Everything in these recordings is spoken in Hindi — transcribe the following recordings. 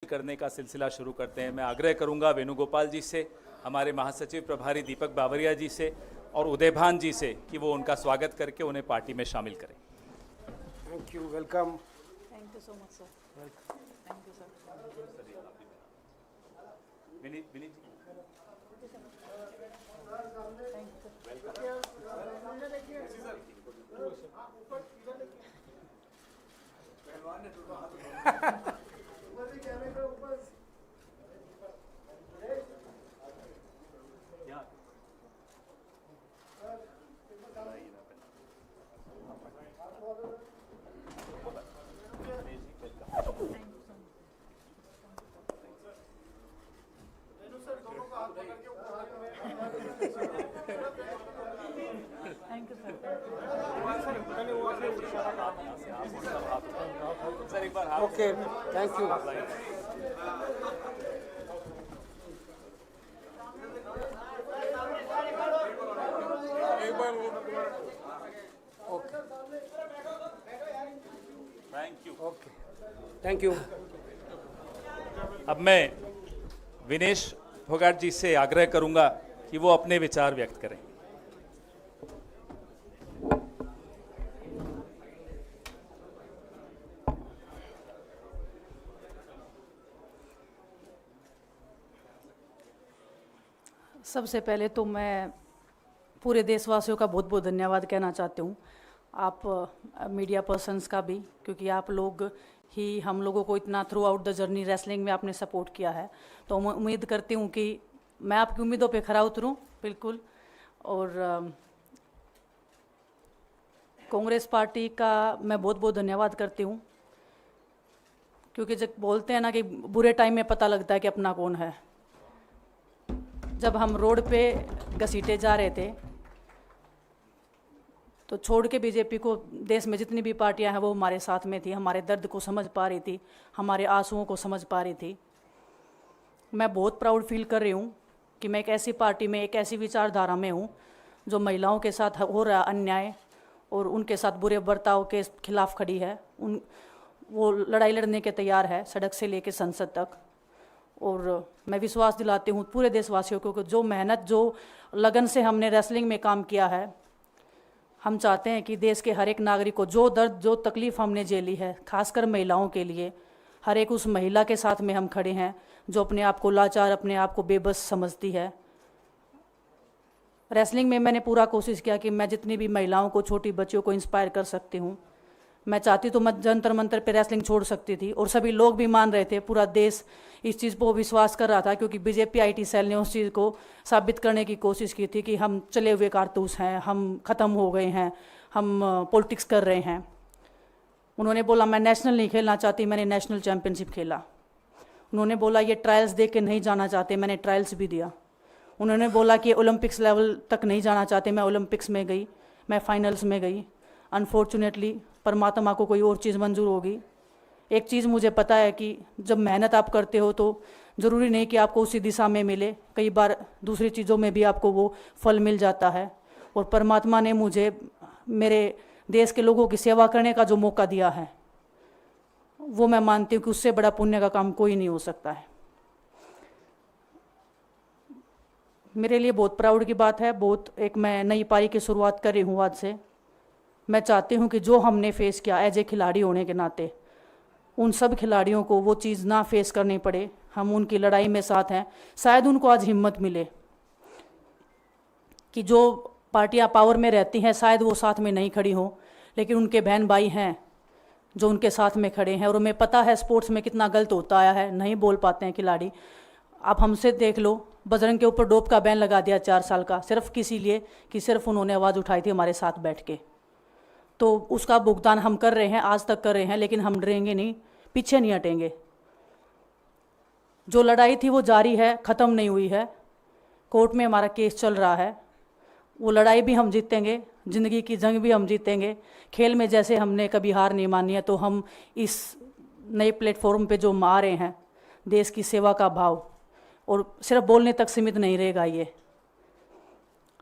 करने का सिलसिला शुरू करते हैं। मैं आग्रह करूंगा वेणुगोपाल जी से, हमारे महासचिव प्रभारी दीपक बावरिया जी से और उदयभान जी से कि वो उनका स्वागत करके उन्हें पार्टी में शामिल करें। Thank you, welcome. Thank you so much sir. Thank you sir. Vineet ji. Thank you sir. Sir एक बार हाथ okay, thank you. Thank you. Okay, thank you. अब मैं विनेश फोगाट जी से आग्रह करूंगा कि वो अपने विचार व्यक्त करें। सबसे पहले तो मैं पूरे देशवासियों का बहुत बहुत धन्यवाद कहना चाहती हूँ, आप मीडिया पर्सन्स का भी, क्योंकि आप लोग ही हम लोगों को इतना through out the journey wrestling में आपने सपोर्ट किया है। तो मैं उम्मीद करती हूँ कि मैं आपकी उम्मीदों पे खरा उतरूँ बिल्कुल। और कांग्रेस पार्टी का मैं बहुत बहुत धन्यवाद करती हूँ, क्योंकि जब बोलते हैं ना कि बुरे टाइम में पता लगता है कि अपना कौन है। जब हम रोड पे घसीटे जा रहे थे तो छोड़ के बीजेपी को देश में जितनी भी पार्टियां हैं वो हमारे साथ में थी, हमारे दर्द को समझ पा रही थी, हमारे आंसुओं को समझ पा रही थी। मैं बहुत प्राउड फील कर रही हूँ कि मैं एक ऐसी पार्टी में, एक ऐसी विचारधारा में हूँ जो महिलाओं के साथ हो रहा अन्याय और उनके साथ बुरे बर्ताव के खिलाफ खड़ी है। वो लड़ाई लड़ने के तैयार है, सड़क से लेकर संसद तक। और मैं विश्वास दिलाती हूँ पूरे देशवासियों को कि जो मेहनत, जो लगन से हमने रेसलिंग में काम किया है, हम चाहते हैं कि देश के हर एक नागरिक को जो दर्द, जो तकलीफ़ हमने झेली है, खासकर महिलाओं के लिए, हर एक उस महिला के साथ में हम खड़े हैं जो अपने आप को लाचार, अपने आप को बेबस समझती है। रेसलिंग में मैंने पूरा कोशिश किया कि मैं जितनी भी महिलाओं को, छोटी बच्चियों को इंस्पायर कर सकती हूँ। मैं चाहती तो मैं जंतर मंतर पे रेसलिंग छोड़ सकती थी, और सभी लोग भी मान रहे थे, पूरा देश इस चीज़ पर विश्वास कर रहा था, क्योंकि बीजेपी आईटी सेल ने उस चीज़ को साबित करने की कोशिश की थी कि हम चले हुए कारतूस हैं, हम ख़त्म हो गए हैं, हम पॉलिटिक्स कर रहे हैं। उन्होंने बोला मैं नेशनल नहीं खेलना चाहती, मैंने नेशनल चैम्पियनशिप खेला। उन्होंने बोला ये ट्रायल्स दे के नहीं जाना चाहते, मैंने ट्रायल्स भी दिया। उन्होंने बोला कि ओलंपिक्स लेवल तक नहीं जाना चाहते, मैं ओलंपिक्स में गई, मैं फाइनल्स में गई। अनफॉर्चुनेटली परमात्मा को कोई और चीज़ मंजूर होगी। एक चीज़ मुझे पता है कि जब मेहनत आप करते हो तो ज़रूरी नहीं कि आपको उसी दिशा में मिले, कई बार दूसरी चीज़ों में भी आपको वो फल मिल जाता है। और परमात्मा ने मुझे मेरे देश के लोगों की सेवा करने का जो मौका दिया है, वो मैं मानती हूँ कि उससे बड़ा पुण्य का काम कोई नहीं हो सकता है। मेरे लिए बहुत प्राउड की बात है। बहुत एक मैं नई पारी की शुरुआत कर रही हूँ आज से। मैं चाहती हूँ कि जो हमने फेस किया एज ए खिलाड़ी होने के नाते, उन सब खिलाड़ियों को वो चीज़ ना फेस करनी पड़े। हम उनकी लड़ाई में साथ हैं। शायद उनको आज हिम्मत मिले कि जो पार्टियां पावर में रहती हैं शायद वो साथ में नहीं खड़ी हों, लेकिन उनके बहन भाई हैं जो उनके साथ में खड़े हैं। और हमें पता है स्पोर्ट्स में कितना गलत होता आया है, नहीं बोल पाते हैं खिलाड़ी। आप हमसे देख लो, बजरंग के ऊपर डोप का बैन लगा दिया 4 साल का, सिर्फ किसी लिए कि सिर्फ उन्होंने आवाज़ उठाई थी हमारे साथ बैठ के। तो उसका भुगतान हम कर रहे हैं, आज तक कर रहे हैं, लेकिन हम डरेंगे नहीं, पीछे नहीं हटेंगे। जो लड़ाई थी वो जारी है, ख़त्म नहीं हुई है। कोर्ट में हमारा केस चल रहा है, वो लड़ाई भी हम जीतेंगे, ज़िंदगी की जंग भी हम जीतेंगे। खेल में जैसे हमने कभी हार नहीं मानी है, तो हम इस नए प्लेटफॉर्म पे जो आ रहे हैं, देश की सेवा का भाव, और सिर्फ बोलने तक सीमित नहीं रहेगा। ये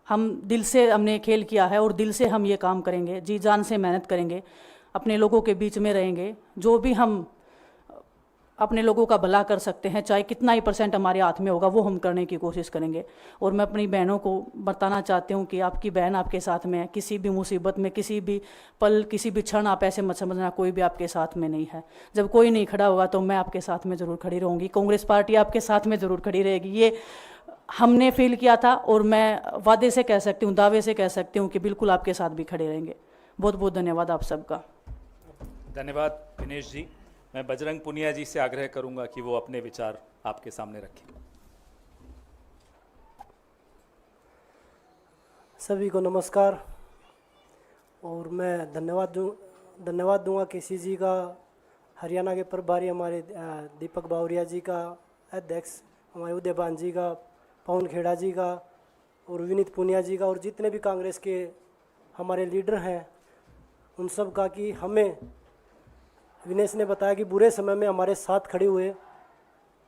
हम दिल से हमने खेल किया है और दिल से हम ये काम करेंगे, जी जान से मेहनत करेंगे, अपने लोगों के बीच में रहेंगे। जो भी हम अपने लोगों का भला कर सकते हैं, चाहे कितना ही % हमारे हाथ में होगा वो हम करने की कोशिश करेंगे। और मैं अपनी बहनों को बताना चाहती हूँ कि आपकी बहन आपके साथ में है, किसी भी मुसीबत में, किसी भी पल, किसी भी क्षण आप ऐसे मत समझना कोई भी आपके साथ में नहीं है। जब कोई नहीं खड़ा होगा तो मैं आपके साथ में ज़रूर खड़ी रहूँगी, कांग्रेस पार्टी आपके साथ में ज़रूर खड़ी रहेगी। ये हमने फील किया था और मैं वादे से कह सकती हूँ, दावे से कह सकती हूँ कि बिल्कुल आपके साथ भी खड़े रहेंगे। बहुत बहुत धन्यवाद आप सबका। धन्यवाद दिनेश जी। मैं बजरंग पुनिया जी से आग्रह करूंगा कि वो अपने विचार आपके सामने रखें। सभी को नमस्कार। और मैं धन्यवाद दूंगा केसी जी का, हरियाणा के प्रभारी हमारे दीपक बावरिया जी का, अध्यक्ष हमारे उदयभान जी का, पवन खेड़ा जी का और विनीत पुनिया जी का, और जितने भी कांग्रेस के हमारे लीडर हैं उन सब का, कि हमें विनेश ने बताया कि बुरे समय में हमारे साथ खड़े हुए।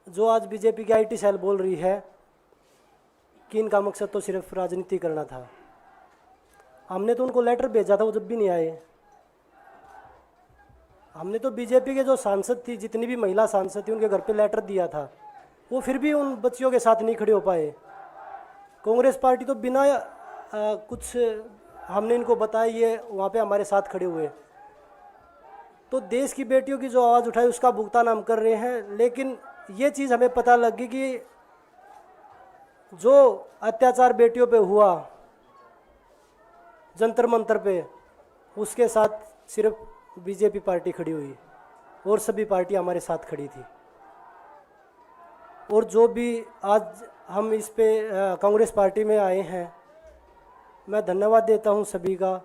जो आज बीजेपी की IT सेल बोल रही है कि इनका मकसद तो सिर्फ राजनीति करना था, हमने तो उनको लेटर भेजा था, वो जब भी नहीं आए। हमने तो बीजेपी के जो सांसद थी, जितनी भी महिला सांसद थी, उनके घर पे लेटर दिया था, वो फिर भी उन बच्चियों के साथ नहीं खड़े हो पाए। कांग्रेस पार्टी तो बिना कुछ हमने इनको बताया ये वहाँ पे हमारे साथ खड़े हुए। तो देश की बेटियों की जो आवाज़ उठाई उसका भुगतान हम कर रहे हैं। लेकिन ये चीज़ हमें पता लगी कि जो अत्याचार बेटियों पे हुआ जंतर मंतर पे, उसके साथ सिर्फ बीजेपी पार्टी खड़ी हुई और सभी पार्टी हमारे साथ खड़ी थी। और जो भी आज हम इस पे कांग्रेस पार्टी में आए हैं, मैं धन्यवाद देता हूं सभी का।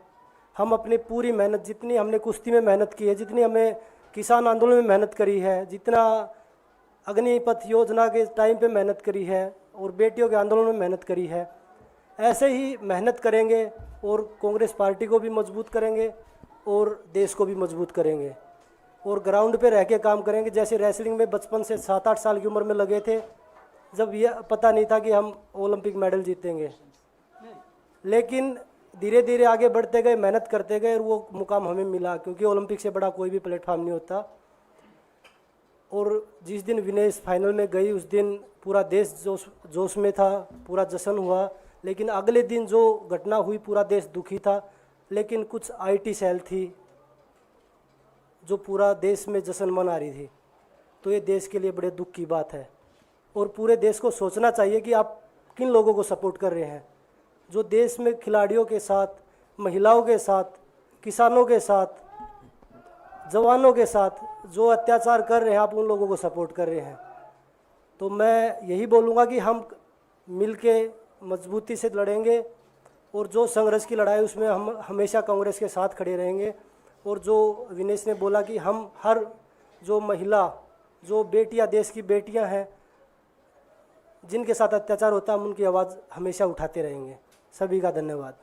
हम अपनी पूरी मेहनत, जितनी हमने कुश्ती में मेहनत की है, जितनी हमें किसान आंदोलन में मेहनत करी है, जितना अग्निपथ योजना के टाइम पे मेहनत करी है और बेटियों के आंदोलन में मेहनत करी है, ऐसे ही मेहनत करेंगे और कांग्रेस पार्टी को भी मजबूत करेंगे और देश को भी मजबूत करेंगे। और ग्राउंड पे रह के काम करेंगे। जैसे रेसलिंग में बचपन से 7-8 साल की उम्र में लगे थे, जब यह पता नहीं था कि हम ओलंपिक मेडल जीतेंगे, लेकिन धीरे धीरे आगे बढ़ते गए, मेहनत करते गए और वो मुकाम हमें मिला, क्योंकि ओलंपिक से बड़ा कोई भी प्लेटफॉर्म नहीं होता। और जिस दिन विनेश फाइनल में गई, उस दिन पूरा देश जोश में था, पूरा जश्न हुआ। लेकिन अगले दिन जो घटना हुई, पूरा देश दुखी था। लेकिन कुछ IT सेल थी जो पूरा देश में जश्न मना रही थी। तो ये देश के लिए बड़े दुख की बात है और पूरे देश को सोचना चाहिए कि आप किन लोगों को सपोर्ट कर रहे हैं। जो देश में खिलाड़ियों के साथ, महिलाओं के साथ, किसानों के साथ, जवानों के साथ जो अत्याचार कर रहे हैं, आप उन लोगों को सपोर्ट कर रहे हैं। तो मैं यही बोलूँगा कि हम मिलके मजबूती से लड़ेंगे और जो संघर्ष की लड़ाई उसमें हम हमेशा कांग्रेस के साथ खड़े रहेंगे। और जो विनेश ने बोला कि हम हर जो महिला, जो बेटियां, देश की बेटियां हैं जिनके साथ अत्याचार होता है, हम उनकी आवाज़ हमेशा उठाते रहेंगे। सभी का धन्यवाद।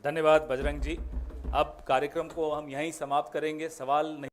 धन्यवाद बजरंग जी। अब कार्यक्रम को हम यहीं समाप्त करेंगे। सवाल नहीं